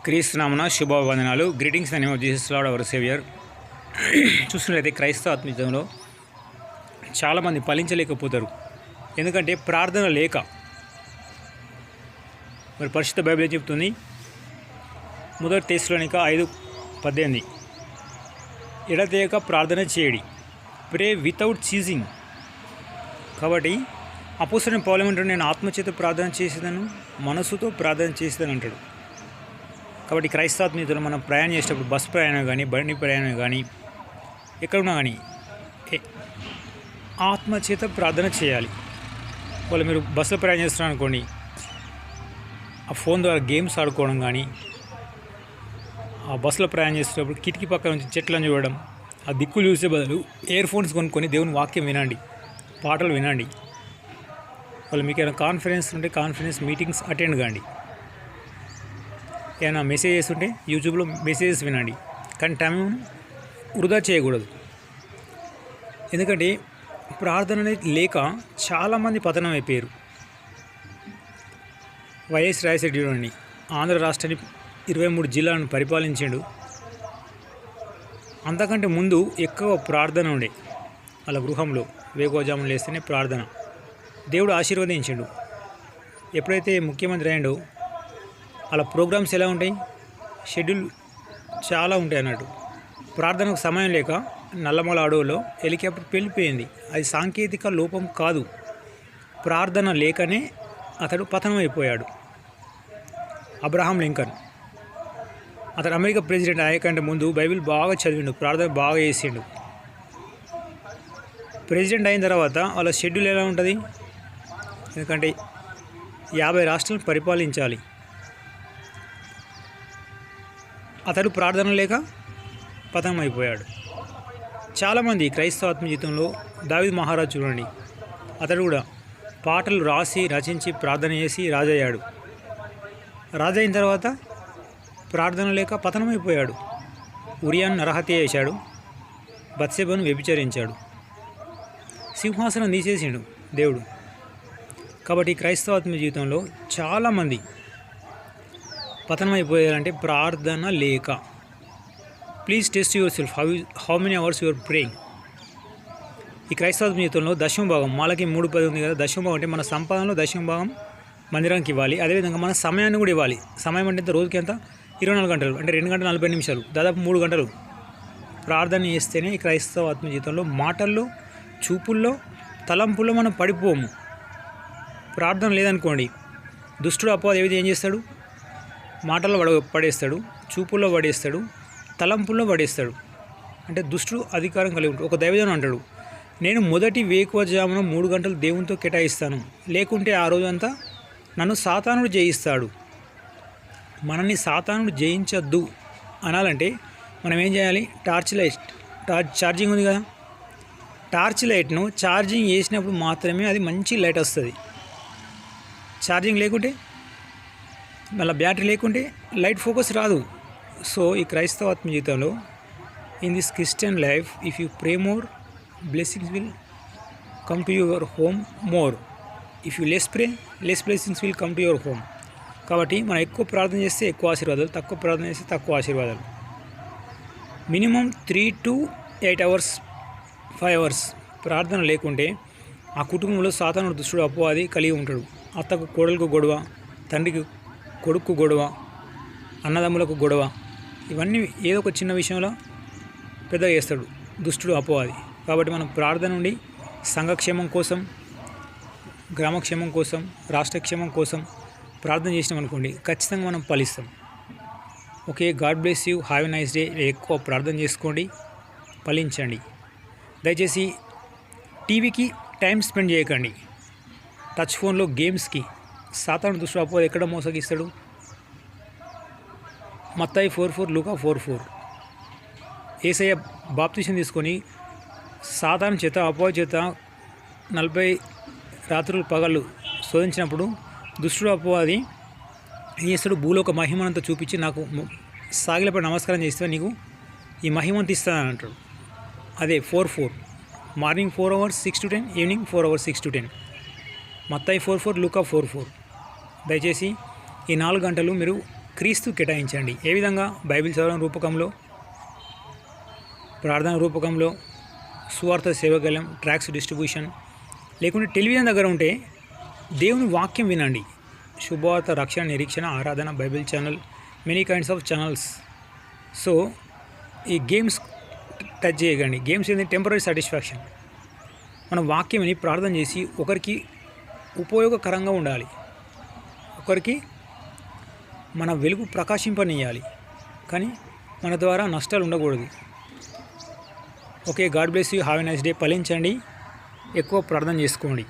క్రీస్తునామన శుభవందనాలు. Greetings and name of Jesus Lord our saviour. చూసినట్లయితే క్రైస్తవ ఆత్మీయంలో చాలామంది ఫలించలేకపోతారు. ఎందుకంటే ప్రార్థన లేక. మరి పరిశుద్ధ బైబిల్ ఏం చెప్తుంది? మొదటి తెస్సలోనిక 5:18 ఎడతెగక ప్రార్థన చేయడి, ప్రే వితౌట్ చీజింగ్. కాబట్టి అపోస్తలుడైన పౌలు ఏమంటాడు? నేను ఆత్మచేత ప్రార్థన చేసేదాను, మనసుతో ప్రార్థన చేసేదాను అంటాడు. కాబట్టి క్రైస్తవాత్మీయతలో మనం ప్రయాణం చేసేటప్పుడు బస్ ప్రయాణం కానీ, బండి ప్రయాణం కానీ, ఎక్కడున్నా కానీ ఆత్మచేత ప్రార్థన చేయాలి. వాళ్ళు మీరు బస్సులో ప్రయాణం చేస్తున్నారు అనుకోండి, ఆ ఫోన్ ద్వారా గేమ్స్ ఆడుకోవడం కానీ, ఆ బస్సులో ప్రయాణం చేసేటప్పుడు కిటికీ పక్కన నుంచి చెట్లను చూడడం, ఆ దిక్కులు చూసే బదులు ఇయర్ ఫోన్స్ కొనుక్కొని దేవుని వాక్యం వినండి, పాటలు వినండి. వాళ్ళు మీకు ఏమైనా కాన్ఫరెన్స్ ఉంటే కాన్ఫరెన్స్ మీటింగ్స్ అటెండ్ కాండి. ఏమైనా మెసేజెస్ ఉంటే యూట్యూబ్లో మెసేజెస్ వినండి. కానీ టైం వృధా చేయకూడదు. ఎందుకంటే ప్రార్థన అనేది లేక చాలామంది పతనం అయిపోయారు. వైఎస్ రాజశేఖర చూడండి, ఆంధ్ర రాష్ట్రాన్ని 23 జిల్లాలను పరిపాలించాడు. అంతకంటే ముందు ఎక్కువ ప్రార్థన ఉండే వాళ్ళ గృహంలో. వేకోజాములు లేస్తేనే ప్రార్థన. దేవుడు ఆశీర్వదించాడు. ఎప్పుడైతే ముఖ్యమంత్రి అయ్యాడో అలా ప్రోగ్రామ్స్ ఎలా ఉంటాయి? షెడ్యూల్ చాలా ఉంటాయి అన్నట్టు. ప్రార్థనకు సమయం లేక నల్లమల అడవులో హెలికాప్టర్ వెళ్ళిపోయింది. అది సాంకేతిక లోపం కాదు, ప్రార్థన లేకనే అతడు పతనం అయిపోయాడు. అబ్రహాం లింకన్, అతడు అమెరికా ప్రెసిడెంట్ అయ్యేకంటే ముందు బైబిల్ బాగా చదివిండు, ప్రార్థన బాగా చేసిండు. ప్రెసిడెంట్ అయిన తర్వాత వాళ్ళ షెడ్యూల్ ఎలా ఉంటుంది? ఎందుకంటే 50 రాష్ట్రాలను పరిపాలించాలి. అతడు ప్రార్థన లేక పతనం అయిపోయాడు. చాలామంది క్రైస్తవ ఆత్మ జీవితంలో దావీదు మహారాజు చూడండి, అతడు కూడా పాటలు రాసి రచించి ప్రార్థన చేసి రాజయ్యాడు. రాజైన తర్వాత ప్రార్థన లేక పతనం అయిపోయాడు. ఉరియాను నరహత్య చేశాడు, బత్షెబను వ్యభిచరించాడు, సింహాసనం తీసేసిండు దేవుడు. కాబట్టి క్రైస్తవ ఆత్మ జీవితంలో చాలామంది పతనం అయిపోయారంటే ప్రార్థన లేక. Please test your self, how many hours your praying. ఈ క్రైస్తవ జీవితంలో దశమ భాగం, వాళ్ళకి 3:10 ఉంది కదా, దశమ భాగం అంటే మన సంపాదనలో దశమ భాగం మందిరానికి ఇవ్వాలి. అదేవిధంగా మన సమయాన్ని కూడా ఇవ్వాలి. సమయం అంటే ఎంత? రోజుకి ఎంత? 24 గంటలు, అంటే 2 గంటల 40 నిమిషాలు, దాదాపు 3 గంటలు ప్రార్థన చేస్తేనే ఈ క్రైస్తవ ఆత్మ జీవితంలో మాటల్లో, చూపుల్లో, తలంపుల్లో మనం పడిపోము. ప్రార్థన లేదనుకోండి, దుష్టుడు అపవాది ఏం చేస్తాడు? మాటల్లో పడేస్తాడు, చూపుల్లో పడేస్తాడు, తలంపుల్లో పడేస్తాడు. అంటే దుష్టుడు అధికారం కలిగి ఉంటాడు. ఒక దైవజనం అంటాడు, నేను మొదటి వేకువజామున 3 గంటలు దేవునితో కేటాయిస్తాను, లేకుంటే ఆ రోజంతా నన్ను సాతానుడు జయిస్తాడు. మనల్ని సాతానుడు జయించద్దు అనాలంటే మనం ఏం చేయాలి? ఛార్జింగ్ ఉంది కదా, టార్చ్ లైట్ను ఛార్జింగ్ చేసినప్పుడు మాత్రమే అది మంచి లైట్ వస్తుంది. ఛార్జింగ్ లేకుంటే, మళ్ళీ బ్యాటరీ లేకుంటే లైట్ ఫోకస్ రాదు. సో ఈ క్రైస్తవ ఆత్మ జీవితంలో, in this Christian life, if you pray more, blessings will come to your home more. If you less pray, less blessings will come to your home. కాబట్టి మనం ఎక్కువ ప్రార్థన చేస్తే ఎక్కువ ఆశీర్వాదాలు, తక్కువ ప్రార్థన చేస్తే తక్కువ ఆశీర్వాదాలు. మినిమం 3 to 8 అవర్స్, 5 అవర్స్ ప్రార్థన లేకుంటే ఆ కుటుంబంలో సాతానుడు దుష్టుడు అపవాది కలిగి ఉంటాడు. అత్తకు కోడలకు గొడవ, తండ్రికి కొడుకు గొడవ, అన్నదమ్ములకు గొడవ, ఇవన్నీ ఏదో ఒక చిన్న విషయంలో పెద్ద చేస్తాడు దుష్టుడు అపవాది. కాబట్టి మనం ప్రార్థన నుండి సంఘక్షేమం కోసం, గ్రామక్షేమం కోసం, రాష్ట్రక్షేమం కోసం ప్రార్థన చేసినాం అనుకోండి, ఖచ్చితంగా మనం ఫలిస్తాం. Okay, God bless you, have a nice day. ఎక్కువ ప్రార్థన చేసుకోండి, ఫలించండి. దయచేసి టీవీకి టైం స్పెండ్ చేయకండి, టచ్ ఫోన్లో గేమ్స్కి. సాతాను దుష్టుడు అపవాది ఎక్కడ మోసగిస్తాడు? మత్తయి 4:4, లూకా 4:4. యేసయ్య బాప్తిసం తీసుకొని సాతాను చేత, అపవాది చేత 40 రాత్రులు పగళ్ళు శోధించినప్పుడు దుష్టుడు అపవాది ఏం చేస్తాడు? భూలోక మహిమనంతా చూపించి, నాకు సాగిలపై నమస్కారం చేస్తే నీకు ఈ మహిమంత ఇస్తానని అంటాడు. అదే 4:4. Morning 4 hours 6 to 10, evening 4 hours 6 to 10. మత్తయి 4:4, లూకా 4:4. దయచేసి ఈ 4 గంటలు మీరు క్రీస్తు కేటాయించండి. ఏ విధంగా? బైబిల్ చదవడం రూపకంలో, ప్రార్థన రూపకంలో, సువార్త సేవకలం, ట్రాక్స్ డిస్ట్రిబ్యూషన్, లేకుంటే టెలివిజన్ దగ్గర ఉంటే దేవుని వాక్యం వినండి. శుభవార్త, రక్షణ, నిరీక్షణ, ఆరాధన, Bible channel, many kinds of channels. So ఈ గేమ్స్ టచ్ చేయకండి. గేమ్స్ ఏంటి? Temporary satisfaction. మనం వాక్యం విని ప్రార్థన చేసి ఒకరికి ఉపయోగకరంగా ఉండాలి, ఒకరికి మన వెలుగు ప్రకాశింపనీయాలి, కానీ మన ద్వారా నష్టాలు ఉండకూడదు. Okay, God bless you, have a nice day. ఫలించండి, ఎక్కువ ప్రార్థన చేసుకోండి.